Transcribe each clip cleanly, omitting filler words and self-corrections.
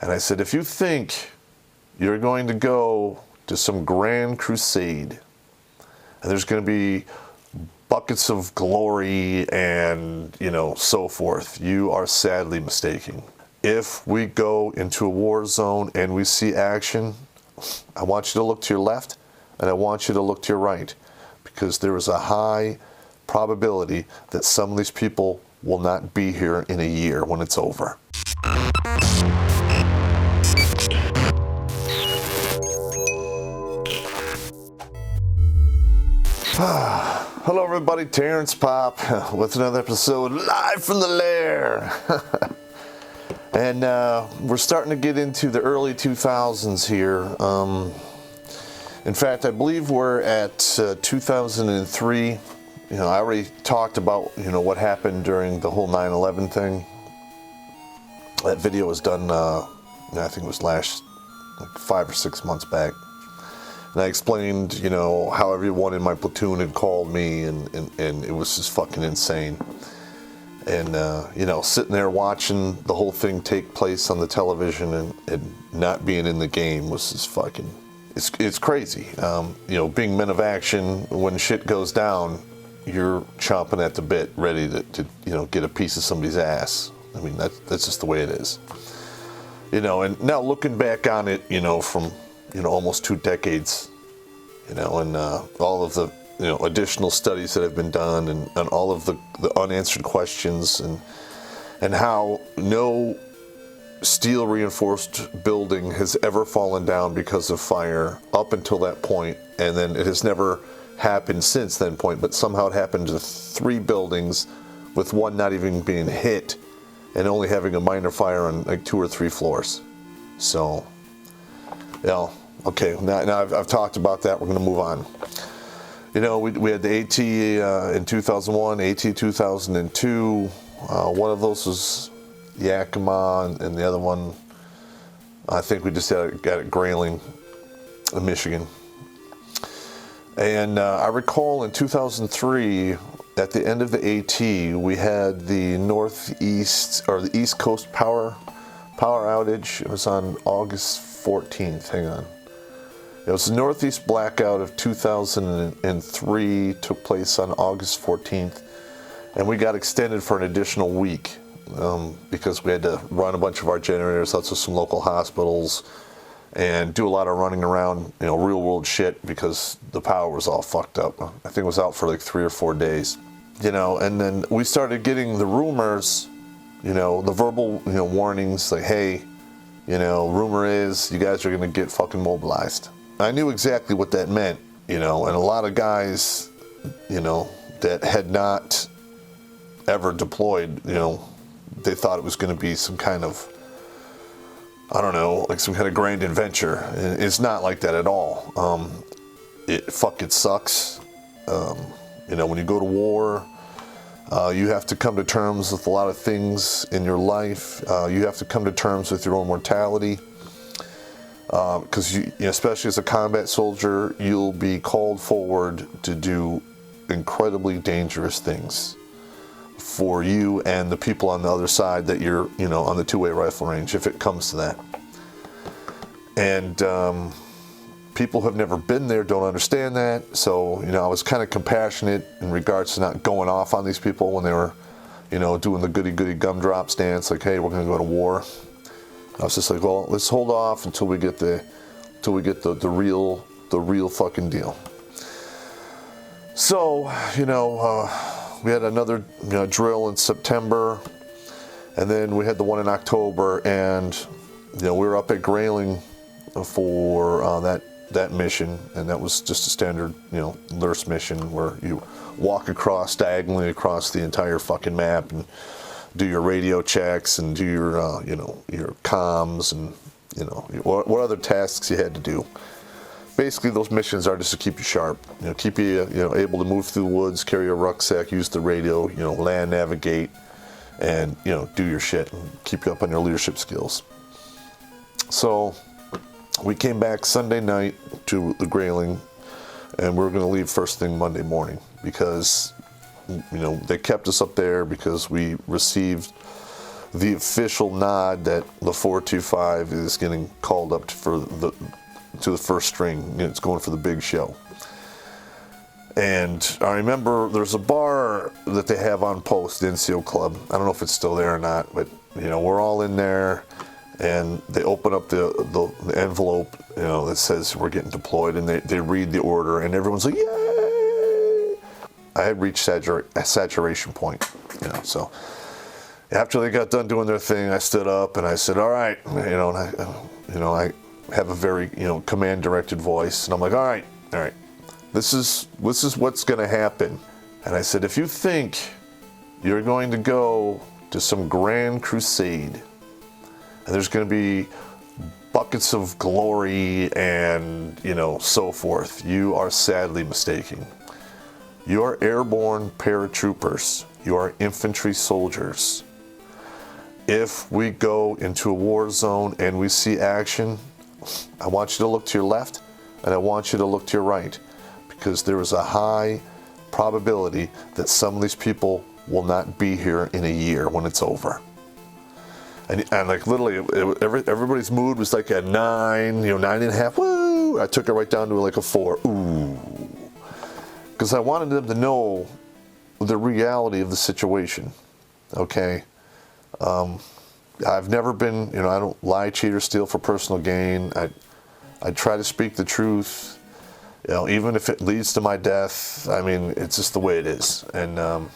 And I said, if you think you're going to go to some grand crusade and there's going to be buckets of glory and, so forth, you are sadly mistaken. If we go into a war zone and we see action, I want you to look to your left and I want you to look to your right, because there is a high probability that some of these people will not be here in a year when it's over. Hello everybody, Terrence Pop with another episode live from the Lair. And we're starting to get into the early 2000s here. In fact, I believe we're at 2003. I already talked about, what happened during the whole 9/11 thing. That video was done, I think it was last, 5 or 6 months back. And I explained, how everyone in my platoon had called me, and it was just fucking insane. And, sitting there watching the whole thing take place on the television and not being in the game was just fucking, it's crazy. Being men of action, when shit goes down, you're chomping at the bit, ready to get a piece of somebody's ass. I mean, that's just the way it is. And now looking back on it, from, almost 2 decades, and all of the, additional studies that have been done and all of the unanswered questions and how no steel reinforced building has ever fallen down because of fire up until that point, and then it has never happened since that point, but somehow it happened to 3 buildings with one not even being hit and only having a minor fire on like 2 or 3 floors. So, okay, now I've talked about that. We're going to move on. We had the AT in 2001, AT 2002. One of those was Yakima, and the other one, I think we just got at Grayling, Michigan. And I recall in 2003, at the end of the AT, we had the Northeast, or the East Coast power outage. It was on August 14th. Hang on. It was the Northeast blackout of 2003, took place on August 14th, and we got extended for an additional week because we had to run a bunch of our generators out to some local hospitals and do a lot of running around, real world shit, because the power was all fucked up. I think it was out for like 3 or 4 days, and then we started getting the rumors, the verbal, warnings like, hey, rumor is you guys are going to get fucking mobilized. I knew exactly what that meant, and a lot of guys, that had not ever deployed, they thought it was going to be some kind of, I don't know, like some kind of grand adventure. It's not like that at all. It sucks. When you go to war, you have to come to terms with a lot of things in your life. You have to come to terms with your own mortality. Because especially as a combat soldier, you'll be called forward to do incredibly dangerous things for you and the people on the other side that you're, on the 2-way rifle range, if it comes to that. And people who have never been there don't understand that. So, I was kind of compassionate in regards to not going off on these people when they were, doing the goody-goody gumdrop stance, like, hey, we're going to go to war. I was just like, well, let's hold off until we get the real fucking deal. So, we had another drill in September, and then we had the one in October, and we were up at Grayling for that mission, and that was just a standard LRS mission where you walk diagonally across the entire fucking map and do your radio checks and do your your comms and what other tasks you had to do. Basically, those missions are just to keep you sharp, keep you able to move through the woods, carry a rucksack, use the radio, land navigate, and do your shit and keep you up on your leadership skills. So we came back Sunday night to the Grayling, and we were going to leave first thing Monday morning because they kept us up there because we received the official nod that the 425 is getting called up to the first string. You know, it's going for the big show. And I remember there's a bar that they have on post, the NCO Club. I don't know if it's still there or not, but you know, we're all in there, and they open up the envelope, you know, that says we're getting deployed, and they read the order, and everyone's like, yay! I had reached a saturation point, you know. So after they got done doing their thing, I stood up and I said, all right, you know, and I have a very, you know, command-directed voice, and I'm like, all right. This is what's going to happen. And I said, if you think you're going to go to some grand crusade and there's going to be buckets of glory and, you know, so forth, you are sadly mistaken. You are airborne paratroopers. You are infantry soldiers. If we go into a war zone and we see action, I want you to look to your left and I want you to look to your right, because there is a high probability that some of these people will not be here in a year when it's over. And like literally, everybody's mood was like a 9, you know, 9.5. Woo! I took it right down to like a 4. Ooh, because I wanted them to know the reality of the situation. Okay, I've never been, you know, I don't lie, cheat, or steal for personal gain. I try to speak the truth. You know, even if it leads to my death, I mean, it's just the way it is. And I'm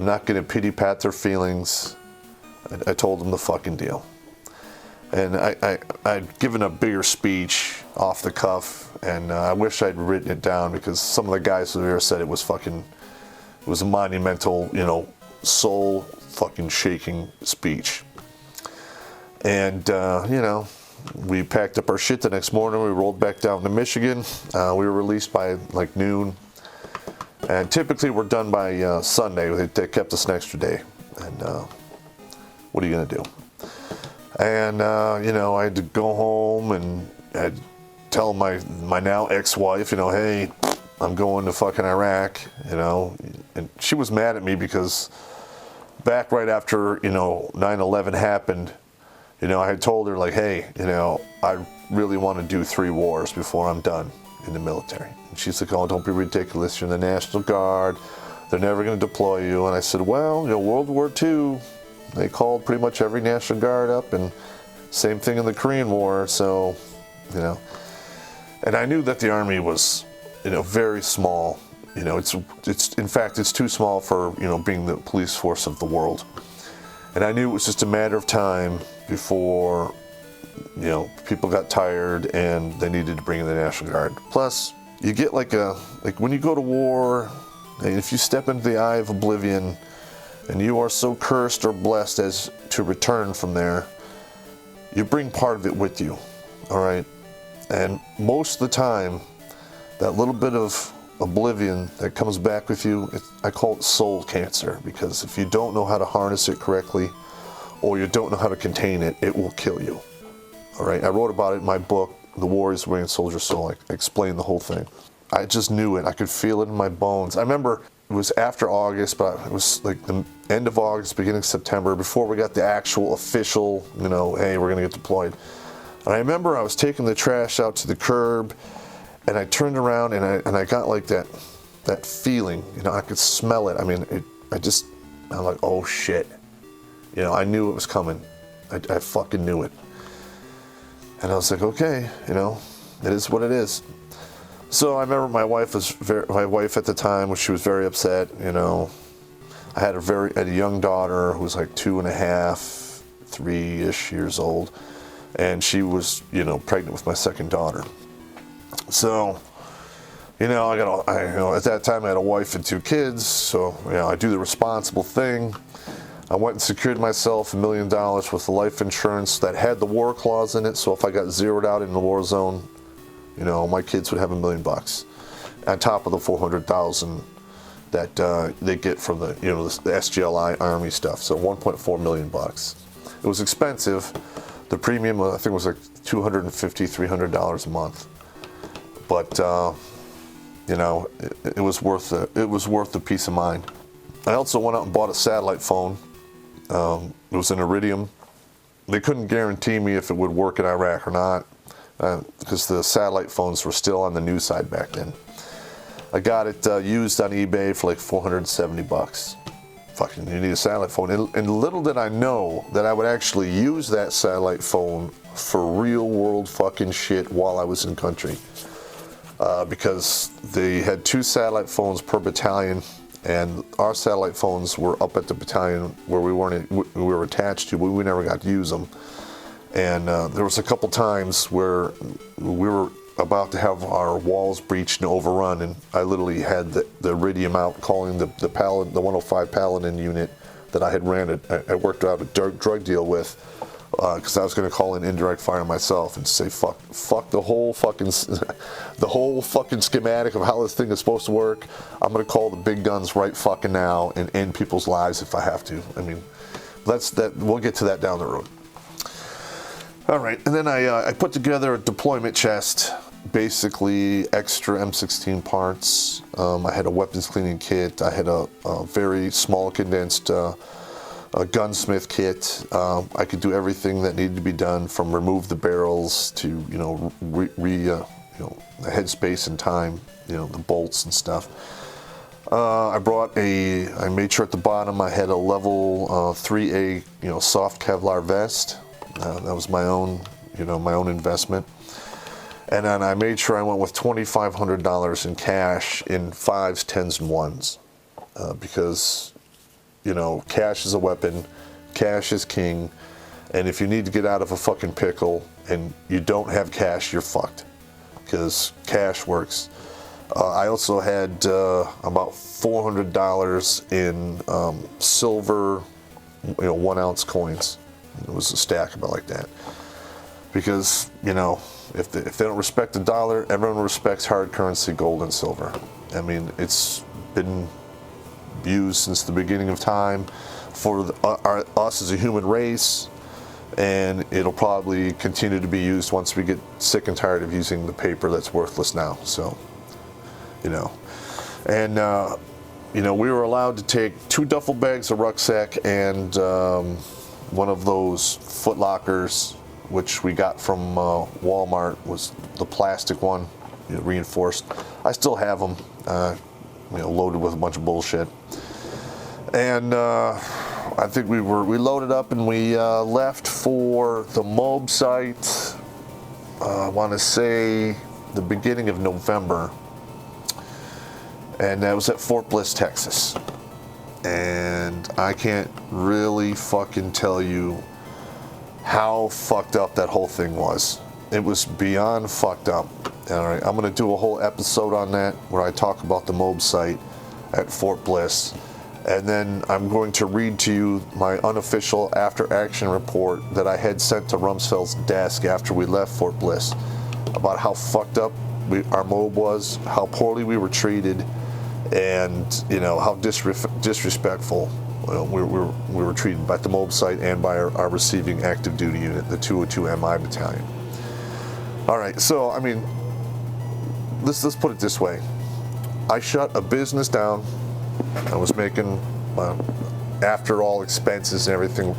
not going to pity pat their feelings. I told them the fucking deal. And I'd given a bigger speech off the cuff, and I wish I'd written it down, because some of the guys who were there said it was a monumental, you know, soul fucking shaking speech. And, you know, we packed up our shit the next morning. We rolled back down to Michigan. We were released by like noon. And typically we're done by Sunday. They kept us an extra day. And what are you going to do? And, you know, I had to go home and I'd tell my now ex-wife, you know, hey, I'm going to fucking Iraq, you know. And she was mad at me because back right after, you know, 9/11 happened, you know, I had told her, like, hey, you know, I really want to do 3 wars before I'm done in the military. And she's like, oh, don't be ridiculous. You're in the National Guard. They're never going to deploy you. And I said, well, you know, World War II, they called pretty much every National Guard up, and same thing in the Korean War. So, you know, and I knew that the Army was, you know, very small. You know, it's in fact, it's too small for, you know, being the police force of the world. And I knew it was just a matter of time before, you know, people got tired and they needed to bring in the National Guard. Plus, you get like when you go to war, and if you step into the eye of oblivion and you are so cursed or blessed as to return from there, you bring part of it with you, all right? And most of the time, that little bit of oblivion that comes back with you, I call it soul cancer, because if you don't know how to harness it correctly, or you don't know how to contain it, it will kill you. All right, I wrote about it in my book, The Warrior's Way and Soldier's Soul. I explained the whole thing. I just knew it. I could feel it in my bones. I remember it was after August, but it was like the end of August, beginning of September, before we got the actual official, you know, hey, we're going to get deployed. And I remember I was taking the trash out to the curb, and I turned around and I got like that feeling, you know, I could smell it. I mean, I'm like, oh shit. You know, I knew it was coming. I fucking knew it. And I was like, okay, you know, it is what it is. So I remember my wife at the time, she was very upset, you know. I had a young daughter who was like 2.5, 3-ish years old. And she was, you know, pregnant with my second daughter. So, you know, at that time I had a wife and 2 kids, so, you know, I do the responsible thing. I went and secured myself $1 million worth of life insurance that had the war clause in it, so if I got zeroed out in the war zone, you know, my kids would have $1 million on top of the $400,000 that they get from the, you know, the SGLI Army stuff. So $1.4 million. It was expensive. The premium, I think, was like $250, $300 a month. But you know, it was worth the peace of mind. I also went out and bought a satellite phone, It was an Iridium. They couldn't guarantee me if it would work in Iraq or not, because the satellite phones were still on the new side back then. I got it used on eBay for like $470. Fucking, you need a satellite phone. And little did I know that I would actually use that satellite phone for real world fucking shit while I was in country. Because they had 2 satellite phones per battalion, and our satellite phones were up at the battalion where we were attached to, but we never got to use them. And there was a couple times where we were about to have our walls breached and overrun, and I literally had the Iridium out calling the 105 Paladin unit that I had I worked out a drug deal with, because I was going to call in indirect fire myself and say fuck the whole fucking schematic of how this thing is supposed to work. I'm going to call the big guns right fucking now and end people's lives if I have to. I mean, we'll get to that down the road. All right, and then I put together a deployment chest, basically extra M16 parts. I had a weapons cleaning kit. I had a very small condensed a gunsmith kit. I could do everything that needed to be done, from remove the barrels to the headspace and time, the bolts and stuff. I made sure at the bottom I had a level 3A soft Kevlar vest. That was my own investment. And then I made sure I went with $2,500 in cash in 5s, 10s, and 1s, because cash is a weapon, cash is king, and if you need to get out of a fucking pickle and you don't have cash, you're fucked, because cash works. I also had about $400 in silver, 1 ounce coins. It was a stack about like that, because if they don't respect the dollar, everyone respects hard currency, gold and silver. I mean, it's been used since the beginning of time for us as a human race, and it'll probably continue to be used once we get sick and tired of using the paper that's worthless now. So, and we were allowed to take 2 duffel bags, a rucksack, and one of those Foot Lockers, which we got from Walmart, was the plastic one, reinforced. I still have them, loaded with a bunch of bullshit. And I think we loaded up and we left for the Mob site, I want to say the beginning of November. And that was at Fort Bliss, Texas. And I can't really fucking tell you how fucked up that whole thing was. It was beyond fucked up. All right, I'm going to do a whole episode on that where I talk about the Mob site at Fort Bliss. And then I'm going to read to you my unofficial after-action report that I had sent to Rumsfeld's desk after we left Fort Bliss, about how fucked up our Mob was, how poorly we were treated, and how disrespectful we were treated by the Mob site and by our receiving active duty unit, the 202 MI battalion. All right, so I mean, let's put it this way: I shut a business down. I was making, after all expenses and everything,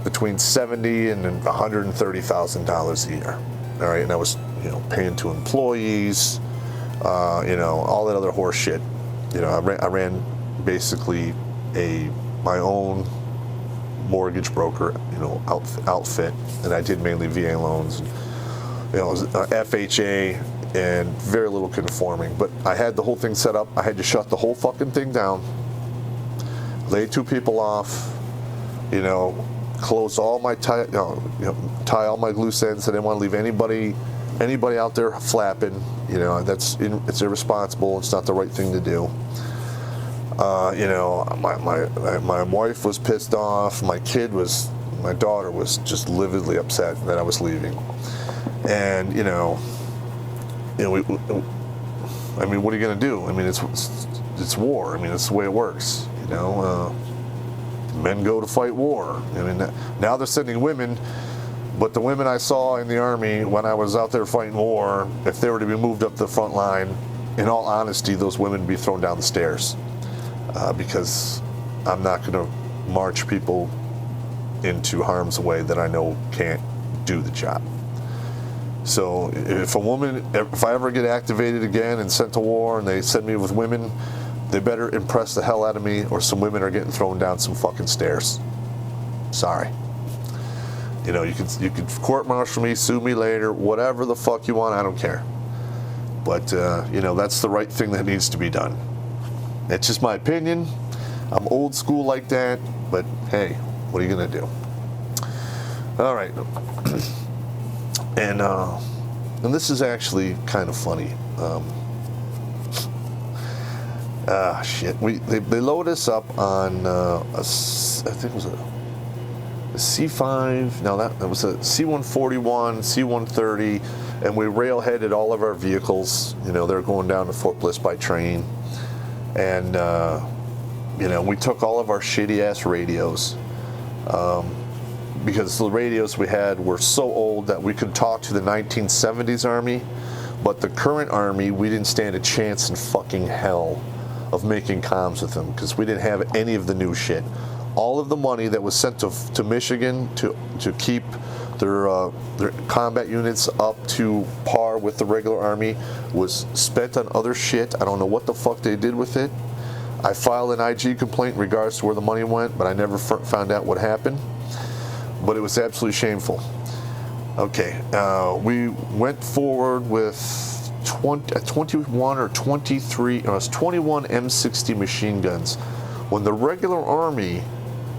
between $70,000 and $130,000 a year. All right, and I was paying to employees. All that other horse shit. I ran basically my own mortgage broker, outfit, and I did mainly VA loans, it was FHA and very little conforming. But I had the whole thing set up. I had to shut the whole fucking thing down, lay 2 people off, close all my tie all my loose ends. I didn't want to leave anybody out there flapping. It's irresponsible. It's not the right thing to do. My wife was pissed off. My daughter was just lividly upset that I was leaving. And I mean, what are you gonna do? I mean, it's war. I mean, it's the way it works. Men go to fight war. I mean, now they're sending women. But the women I saw in the Army when I was out there fighting war, if they were to be moved up the front line, in all honesty, those women would be thrown down the stairs. Because I'm not going to march people into harm's way that I know can't do the job. So if I ever get activated again and sent to war and they send me with women, they better impress the hell out of me, or some women are getting thrown down some fucking stairs. Sorry. You know, you could court-martial me, sue me later, whatever the fuck you want, I don't care. But, you know, that's the right thing that needs to be done. It's just my opinion. I'm old school like that, but hey, what are you going to do? All right. And this is actually kind of funny. Shit. They load us up on I think it was a C5. No, that was a C141, C130, and we railheaded all of our vehicles. You know, they're going down to Fort Bliss by train, and you know, we took all of our shitty ass radios. Because the radios we had were so old that we could talk to the 1970s Army, but the current Army, we didn't stand a chance in fucking hell of making comms with them, because we didn't have any of the new shit. All of the money that was sent to Michigan to keep their combat units up to par with the regular Army was spent on other shit. I don't know what the fuck they did with it. I filed an IG complaint in regards to where the money went, but I never found out what happened. But it was absolutely shameful. Okay, we went forward with 21 or 23, it was 21 M60 machine guns, when the regular Army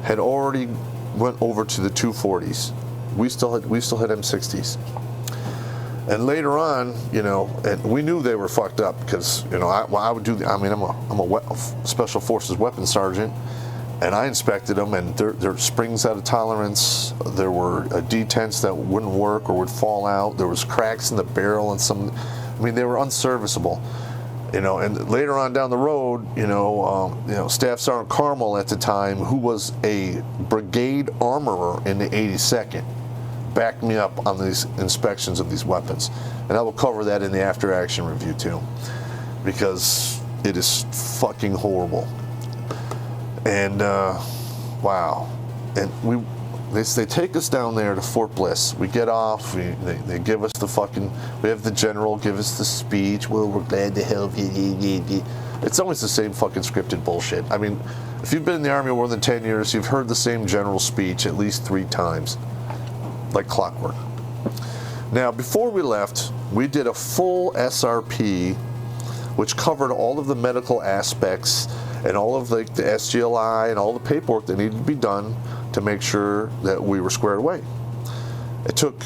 had already went over to the 240s. We still had M60s. And later on, you know, and we knew they were fucked up, because, you know, I would do. I'm a Special Forces weapons sergeant. And I inspected them, and there springs out of tolerance. There were detents that wouldn't work or would fall out. There was cracks in the barrel, and they were unserviceable. You know, and later on down the road, you know, Staff Sergeant Carmel at the time, who was a brigade armorer in the 82nd, backed me up on these inspections of these weapons. And I will cover that in the after-action review too, because it is fucking horrible. And wow, and they take us down there to Fort Bliss. We get off. They give us we have the general give us the speech. Well, we're glad to help you. It's always the same fucking scripted bullshit. I mean, if you've been in the Army more than 10 years, you've heard the same general speech at least 3 times, like clockwork. Now, before we left, we did a full SRP, which covered all of the medical aspects and all of the SGLI and all the paperwork that needed to be done to make sure that we were squared away. It took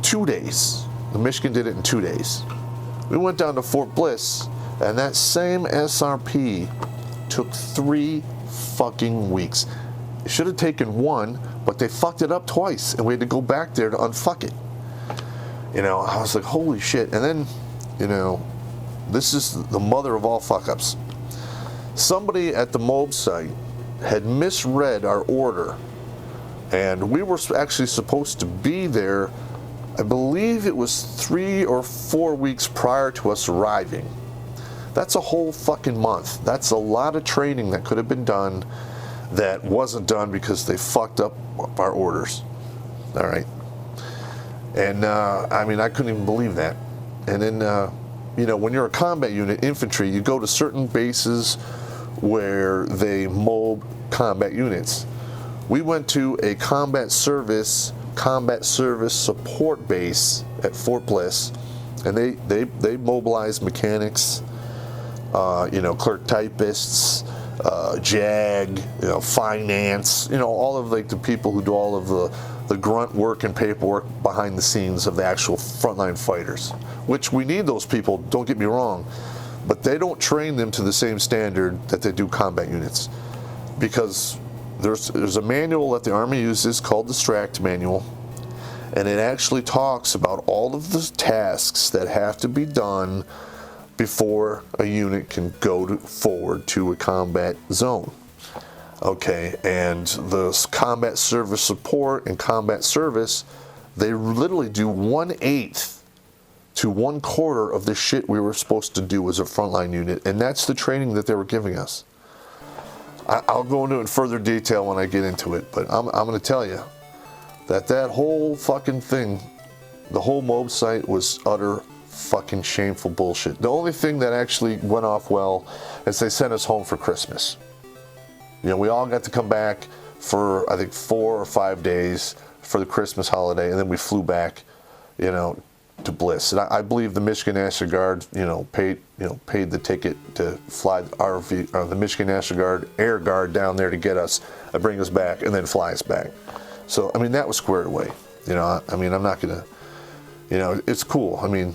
2 days. The Michigan did it in 2 days. We went down to Fort Bliss, and that same SRP took 3 fucking weeks. It should have taken 1, but they fucked it up twice, and we had to go back there to unfuck it. You know, I was like, holy shit. And then, you know, this is the mother of all fuck-ups. Somebody at the MOB site had misread our order, and we were actually supposed to be there, I believe it was 3 or 4 weeks prior to us arriving. That's a whole fucking month. That's a lot of training that could have been done that wasn't done because they fucked up our orders. All right. And I mean, I couldn't even believe that. And then, you know, when you're a combat unit, infantry, you go to certain bases where they mob combat units. We went to a combat service support base at Fort Bliss, and they mobilized mechanics, you know, clerk typists, JAG, you know, finance, you know, all of like the people who do all of the grunt work and paperwork behind the scenes of the actual frontline fighters, which we need those people, don't get me wrong, but they don't train them to the same standard that they do combat units, because there's a manual that the Army uses called the STRACT manual, and it actually talks about all of the tasks that have to be done before a unit can go forward to a combat zone. Okay, and the combat service support and combat service, they literally do 1/8 to 1/4 of the shit we were supposed to do as a frontline unit, and that's the training that they were giving us. I'll go into it in further detail when I get into it, but I'm going to tell you that whole fucking thing, the whole Mob site was utter fucking shameful bullshit. The only thing that actually went off well is they sent us home for Christmas. You know, we all got to come back for, I think, 4 or 5 days for the Christmas holiday, and then we flew back, you know, to Bliss. And I believe the Michigan National Guard, paid the ticket to fly the Michigan National Guard Air Guard down there to get us, bring us back, and then fly us back. So, I mean, that was squared away. You know, I mean, I'm not gonna, it's cool. I mean,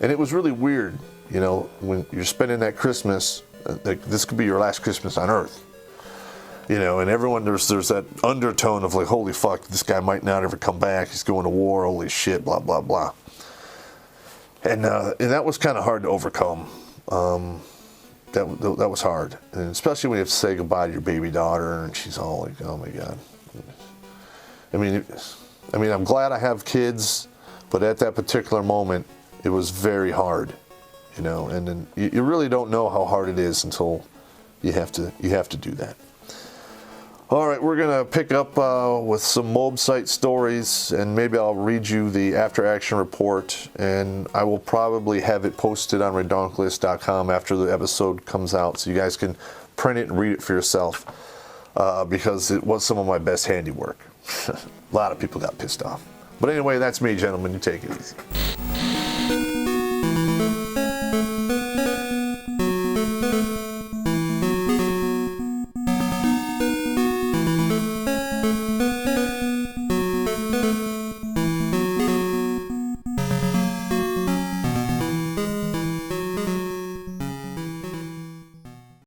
and it was really weird, when you're spending that Christmas, like this could be your last Christmas on Earth. And everyone, there's that undertone of like, holy fuck, this guy might not ever come back. He's going to war. Holy shit, blah, blah, blah. And that was kind of hard to overcome. That was hard. And especially when you have to say goodbye to your baby daughter and she's all like, oh my God. I mean, I'm glad I have kids, but at that particular moment, it was very hard, and then you really don't know how hard it is until you have to do that. All right, we're going to pick up with some Mob site stories, and maybe I'll read you the after action report, and I will probably have it posted on redonkulous.com after the episode comes out, so you guys can print it and read it for yourself, because it was some of my best handiwork. A lot of people got pissed off. But anyway, that's me, gentlemen. You take it easy.